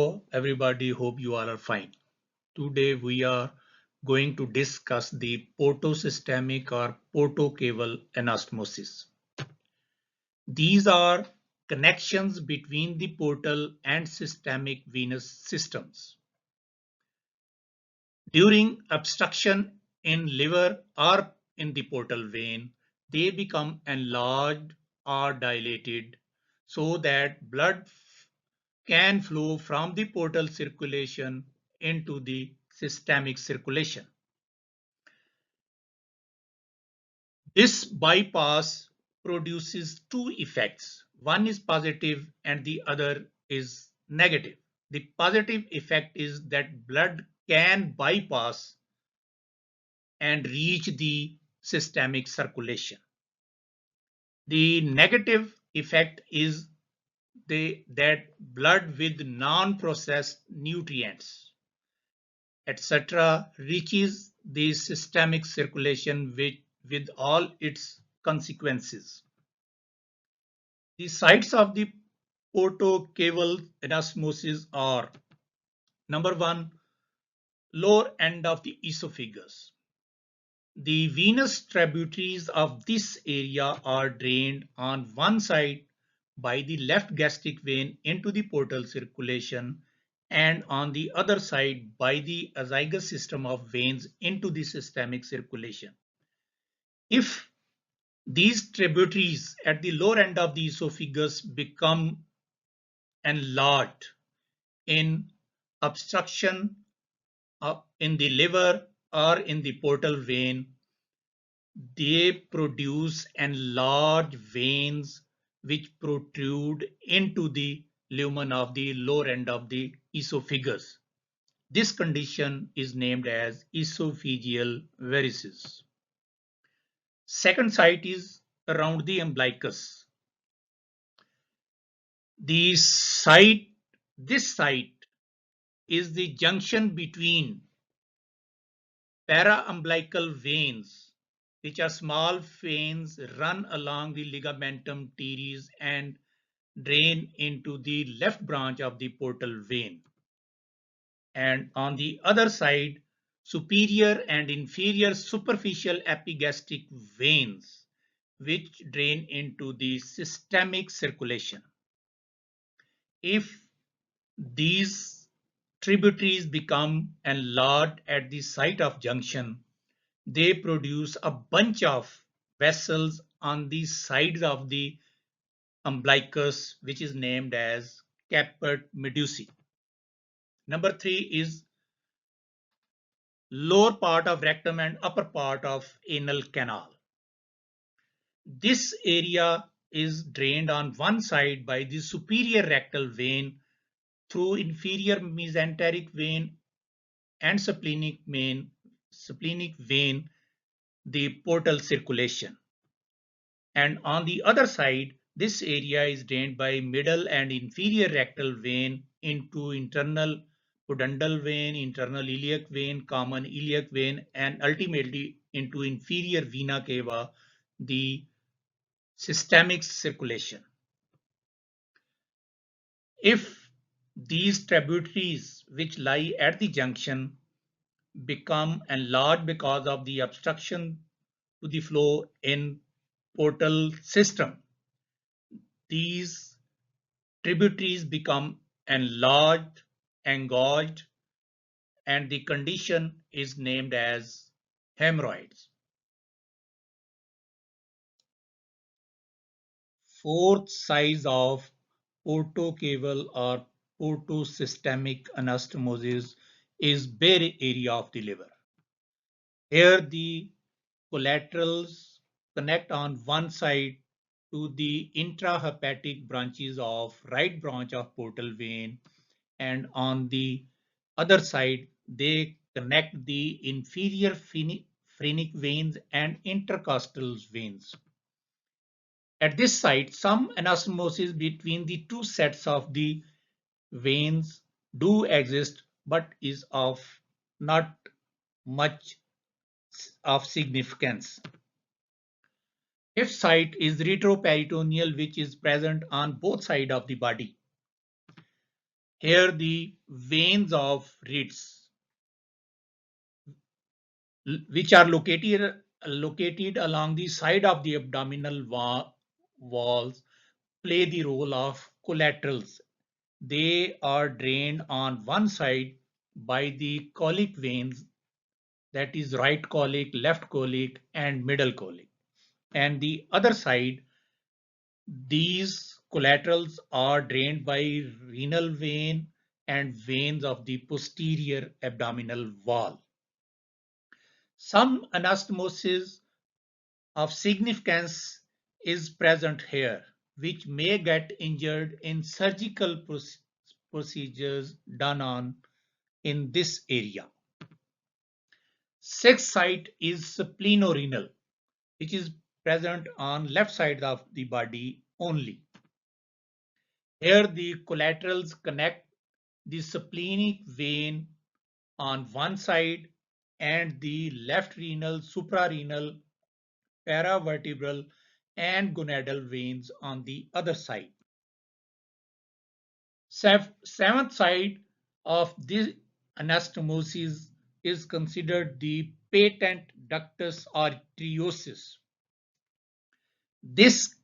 Hello everybody, hope you all are fine. Today we are going to discuss the portosystemic or portocaval anastomosis. These are connections between the portal and systemic venous systems. During obstruction in liver or in the portal vein, they become enlarged or dilated so that blood can flow from the portal circulation into the systemic circulation. This bypass produces two effects. One is positive and the other is negative. The positive effect is that blood can bypass and reach the systemic circulation. The negative effect is that blood with non-processed nutrients etc. reaches the systemic circulation with all its consequences. The sites of the portocaval anastomosis are: number one, lower end of the esophagus. The venous tributaries of this area are drained on one side by the left gastric vein into the portal circulation and on the other side by the azygous system of veins into the systemic circulation. If these tributaries at the lower end of the esophagus become enlarged in obstruction in the liver or in the portal vein, they produce enlarged veins which protrude into the lumen of the lower end of the esophagus. This condition is named as esophageal varices. Second site is around the umbilicus. This site is the junction between paraumbilical veins, which are small veins run along the ligamentum teres and drain into the left branch of the portal vein. And on the other side, superior and inferior superficial epigastric veins, which drain into the systemic circulation. If these tributaries become enlarged at the site of junction, they produce a bunch of vessels on the sides of the umbilicus, which is named as caput medusae. Number three is lower part of rectum and upper part of anal canal. This area is drained on one side by the superior rectal vein through inferior mesenteric vein and splenic vein, the portal circulation. And on the other side, this area is drained by middle and inferior rectal vein into internal pudendal vein, internal iliac vein, common iliac vein, and ultimately into inferior vena cava, the systemic circulation. If these tributaries which lie at the junction become enlarged because of the obstruction to the flow in portal system, these tributaries become enlarged, engorged, and the condition is named as hemorrhoids. Fourth size of portocaval or porto-systemic anastomosis is bare area of the liver. Here the collaterals connect on one side to the intrahepatic branches of right branch of portal vein, and on the other side they connect the inferior phrenic veins and intercostal veins. At this site, some anastomosis between the two sets of the veins do exist, but is of not much of significance. Fifth site is retroperitoneal, which is present on both sides of the body. Here the veins of Ritz, which are located along the side of the abdominal walls, play the role of collaterals. They are drained on one side by the colic veins, that is right colic, left colic, and middle colic. And the other side, these collaterals are drained by renal vein and veins of the posterior abdominal wall. Some anastomosis of significance is present here, which may get injured in surgical procedures done on in this area. Sixth site is splenorenal, which is present on left side of the body only. Here the collaterals connect the splenic vein on one side and the left renal, suprarenal, paravertebral, and gonadal veins on the other side. Seventh side of this anastomosis is considered the patent ductus arteriosus. This,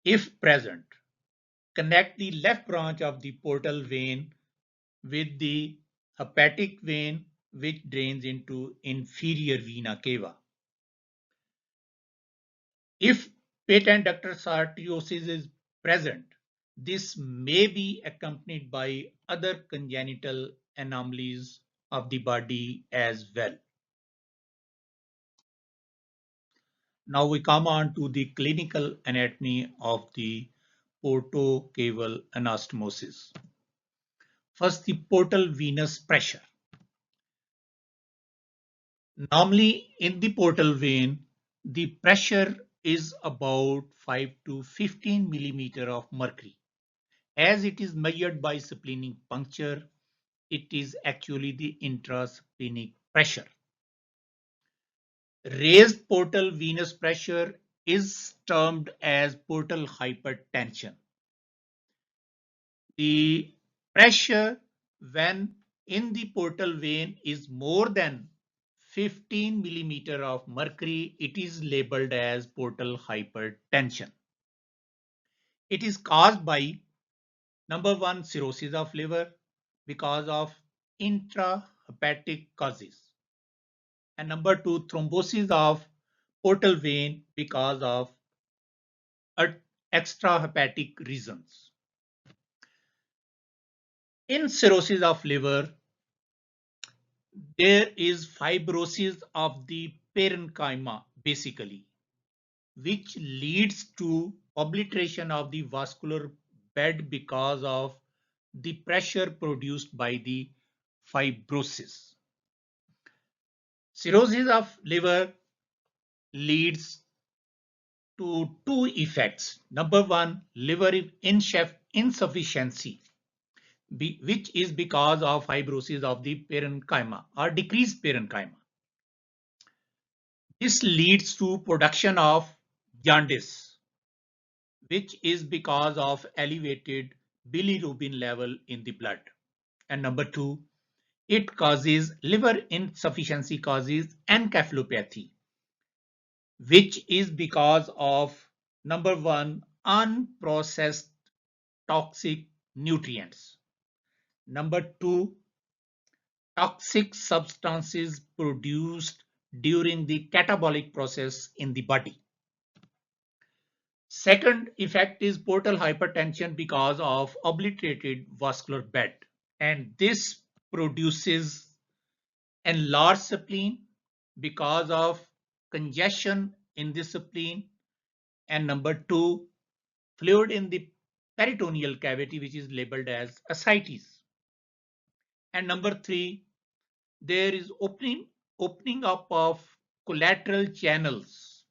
if present, connect the left branch of the portal vein with the hepatic vein, which drains into inferior vena cava. If patent ductus arteriosus is present, this may be accompanied by other congenital anomalies of the body as well. Now we come on to the clinical anatomy of the portocaval anastomosis. First, the portal venous pressure. Normally, in the portal vein, the pressure is about 5 to 15 millimeter of mercury. As it is measured by splenic puncture, it is actually the intrasplenic pressure. Raised portal venous pressure is termed as portal hypertension. The pressure when in the portal vein is more than 15 millimeter of mercury, it is labeled as portal hypertension. It is caused by number one, cirrhosis of liver because of intrahepatic causes. And number two, thrombosis of portal vein because of extrahepatic reasons. In cirrhosis of liver, there is fibrosis of the parenchyma basically, which leads to obliteration of the vascular bed because of the pressure produced by the fibrosis. Cirrhosis of liver leads to two effects. Number one, liver insufficiency, which is because of fibrosis of the parenchyma or decreased parenchyma. This leads to production of jaundice, which is because of elevated bilirubin level in the blood. And number two, it causes liver insufficiency causes encephalopathy, which is because of number one, unprocessed toxic nutrients. Number two, toxic substances produced during the catabolic process in the body. Second effect is portal hypertension because of obliterated vascular bed. And this produces enlarged spleen because of congestion in the spleen. And number two, fluid in the peritoneal cavity, which is labeled as ascites. And number three, there is opening up of collateral channels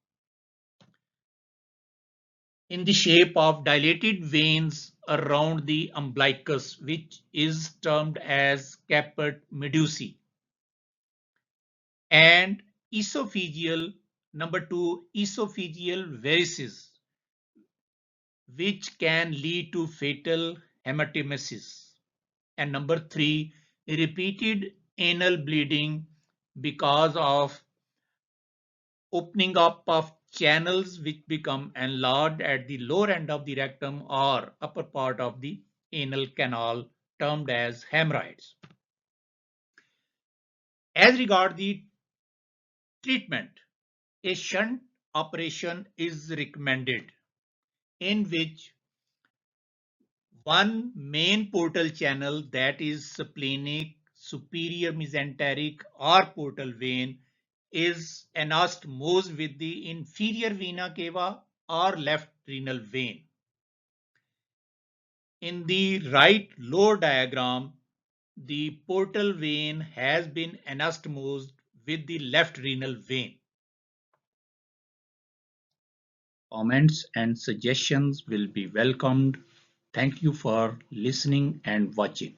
in the shape of dilated veins around the umbilicus, which is termed as caput medusae. And esophageal, number two, esophageal varices, which can lead to fatal hematemesis. And number three, repeated anal bleeding because of opening up of channels which become enlarged at the lower end of the rectum or upper part of the anal canal, termed as hemorrhoids. As regard the treatment, a shunt operation is recommended in which one main portal channel, that is splenic, superior mesenteric or portal vein, is anastomosed with the inferior vena cava or left renal vein. In the right lower diagram, the portal vein has been anastomosed with the left renal vein. Comments and suggestions will be welcomed. Thank you for listening and watching.